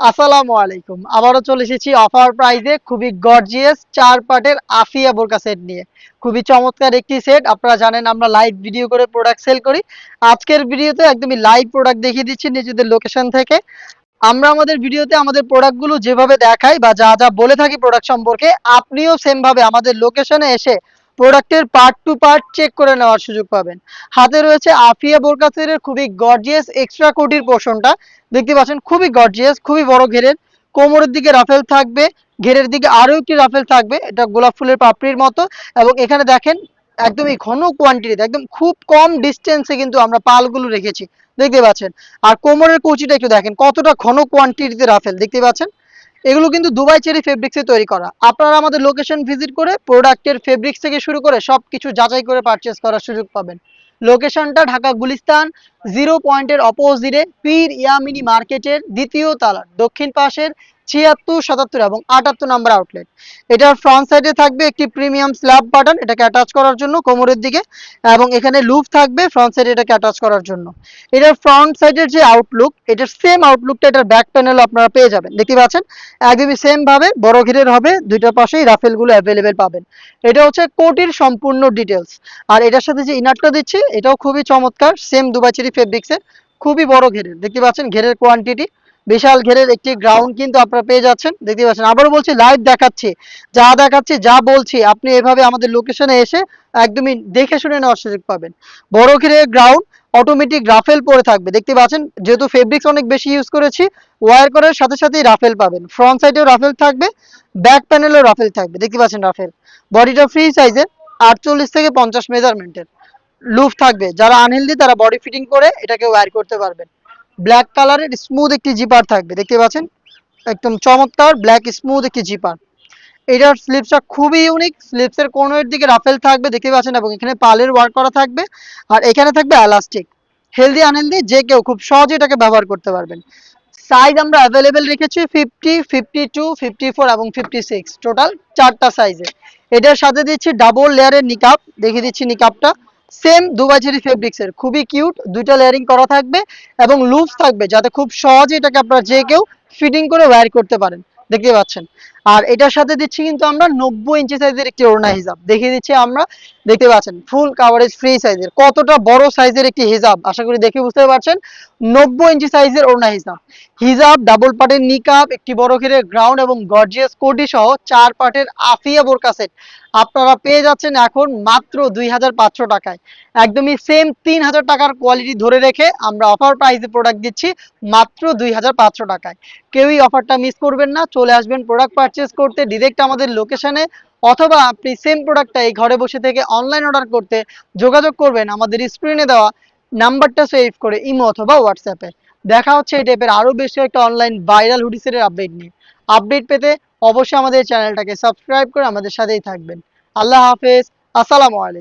আসসালামু আলাইকুম। আবারও চলে এসেছি অফার প্রাইজে খুবই গর্জিয়াস ৪ পার্টের আফিয়া বোরকা সেট নিয়ে। খুবই চমৎকার একটি সেট। আপনারা জানেন আমরা লাইভ ভিডিও করে প্রোডাক্ট সেল করি। আজকের ভিডিওতে একদমই লাইভ প্রোডাক্ট দেখিয়ে দিচ্ছি নিজেদের লোকেশন থেকে। আমরা আমাদের ভিডিওতে আমাদের প্রোডাক্টগুলো যেভাবে দেখাই বা যা যা বলে থাকি প্রোডাক্ট সম্পর্কে, আপনিও সেম ভাবে আমাদের লোকেশনে এসে প্রোডাক্টের পার্ট টু পার্ট চেক করে নেওয়ার সুযোগ পাবেন। হাতে রয়েছে আফিয়া বোরকা সেটের খুবই গর্জিয়াস এক্সট্রা কোটির পোর্শনটা। দেখতে পাচ্ছেন খুবই গর্জিয়াস, খুবই বড় ঘেরের। কোমরের দিকে রাফেল থাকবে, ঘেরের দিকে আরো একটি রাফেল থাকবে, এটা গোলাপ ফুলের পাপড়ির মতো। এবং এখানে দেখেন একদমই ঘন কোয়ান্টিটিতে, একদম খুব কম ডিস্টেন্সে কিন্তু আমরা পালগুলো রেখেছি, দেখতে পাচ্ছেন। আর কোমরের কুচিটা একটু দেখেন কতটা ঘন কোয়ান্টিটিতে রাফেল, দেখতে পাচ্ছেন। এগুলো কিন্তু দুবাই চেরি ফেব্রিক্সে তৈরি করা। আপনারা আমাদের লোকেশন ভিজিট করে প্রোডাক্টের ফেব্রিক্স থেকে শুরু করে সবকিছু যাচাই করে পারচেস করার সুযোগ পাবেন। লোকেশনটা ঢাকা গুলিস্তান 0 পয়েন্টের অপোজিটে পীর ইয়ামিনী মার্কেটের দ্বিতীয় তালার দক্ষিণ পাশের ৭৬, ৭৭ এবং ৭৮ নাম্বার আউটলেট। এটার ফ্রন্ট সাইডে থাকবে একটি প্রিমিয়াম স্ল্যাব বাটন, এটাকে অ্যাটাচ করার জন্য কোমরের দিকে, এবং এখানে লুপ থাকবে ফ্রন্ট সাইডে এটাকে অ্যাটাচ করার জন্য। এটার ফ্রন্ট সাইডের যে আউটলুক, এটার সেম আউটলুকটা এটার ব্যাক প্যানেলও আপনারা পেয়ে যাবেন, দেখতে পাচ্ছেন। একদমই সেম ভাবে বড় ঘিরের হবে, দুইটা পাশেই রাফেলগুলো অ্যাভেলেবেল পাবেন। এটা হচ্ছে কোটির সম্পূর্ণ ডিটেলস। আর এটার সাথে যে ইনারটা দিচ্ছি এটাও খুবই চমৎকার, সেম দুবাই চেরি ফেব্রিক্সের, খুবই বড় ঘেরের, দেখতে পাচ্ছেন ঘেরের কোয়ান্টিটি। বিশাল ঘেরের একটি গ্রাউন্ড কিন্তু আপনারা পেয়ে যাচ্ছেন, দেখতে পাচ্ছেন। আবারও বলছি, লাইভ দেখাচ্ছি, যা দেখাচ্ছি যা বলছি আপনি এভাবে আমাদের লোকেশনে এসে একদমই দেখে শুনে নেওয়ার সুযোগ পাবেন। বড় ঘেরের গ্রাউন্ড, অটোমেটিক রাফেল পরে থাকবে, দেখতে পাচ্ছেন। যেহেতু ফেব্রিক্স অনেক বেশি ইউজ করেছি, ওয়্যার করার সাথে সাথেই রাফেল পাবেন। ফ্রন্ট সাইডেও রাফেল থাকবে, ব্যাক প্যানেলেও রাফেল থাকবে, দেখতে পাচ্ছেন রাফেল। বডিটা ফ্রি সাইজের, 48 থেকে 50 মেজারমেন্টের লুফ থাকবে। যারা আনহেলদি তারা বডি ফিটিং করে এটাকে ওয়্যার করতে পারবেন। ব্ল্যাক কালারের স্মুথ একটি জিপার থাকবে, দেখতে পাচ্ছেন। একদম চমৎকার ব্ল্যাক স্মুথ একটি জিপার। এটার স্লিপসটা খুবই ইউনিক, স্লিপসের কোণের দিকে রাফেল থাকবে, দেখতে পাচ্ছেন, এবং এখানে পালের ওয়ার্ক করা থাকবে। আর এখানে থাকবে এলাস্টিক। হেলদি আনহেলদি যে কেউ খুব সহজে এটাকে ব্যবহার করতে পারবেন। সাইজ আমরা অ্যাভেলেবেল রেখেছি 50, 52, 54 এবং 56, টোটাল 4টা সাইজে। এটার সাথে দিচ্ছি ডাবল লেয়ারের নিকাপ, দেখিয়ে দিচ্ছি নিকাপটা। সেম দুবাই চেরি ফেব্রিক্সের, খুবই কিউট, দুইটা লেয়ারিং করা থাকবে এবং লুপস থাকবে, যাতে খুব সহজে এটাকে আপনারা যে কেউ ফিটিং করে ওয়্যার করতে পারেন, দেখতে পাচ্ছেন। আর এটার সাথে দিচ্ছি কিন্তু আমরা 90 ইঞ্চি সাইজের একটি ওড়না হিজাব, দেখিয়ে দিচ্ছি আমরা, দেখতে পাচ্ছেন। ফুল কাভারেজ ফ্রি সাইজের, কতটা বড় সাইজের একটি হিজাব আশা করি দেখে বুঝতে পারছেন। 90 ইঞ্চি সাইজের ওড়না হিজাব, হিজাব ডাবল পার্টের নিকাব, একটি বড় ঘেরের গ্রাউন্ড এবং গর্জিয়াস কোটি সহ 4 পার্টের আফিয়া বোরকা সেট আপনারা পেয়ে যাচ্ছেন এখন মাত্র 2500 টাকায়। একদমই সেম 3000 টাকার কোয়ালিটি ধরে রেখে আমরা অফার প্রাইসে প্রোডাক্ট দিচ্ছি মাত্র 2500 টাকায়। কেউই অফারটা মিস করবেন না, চলে আসবেন প্রোডাক্ট পারচেস করতে ডিরেক্ট আমাদের লোকেশনে, অথবা আপনি সেম প্রোডাক্টটা এই ঘরে বসে থেকে অনলাইন অর্ডার করতে যোগাযোগ করবেন আমাদের স্ক্রিনে দেওয়া নাম্বারটা সেভ করে ইমো অথবা হোয়াটসঅ্যাপে। দেখা হচ্ছে এই টাইপের আরো বেশ কয়েকটা অনলাইন ভাইরাল হুডিসের আপডেট নিয়ে। আপডেট পেতে অবশ্যই আমাদের চ্যানেলটাকে সাবস্ক্রাইব করে আমাদের সাথেই থাকবেন। আল্লাহ হাফেজ, আসসালামু আলাইকুম।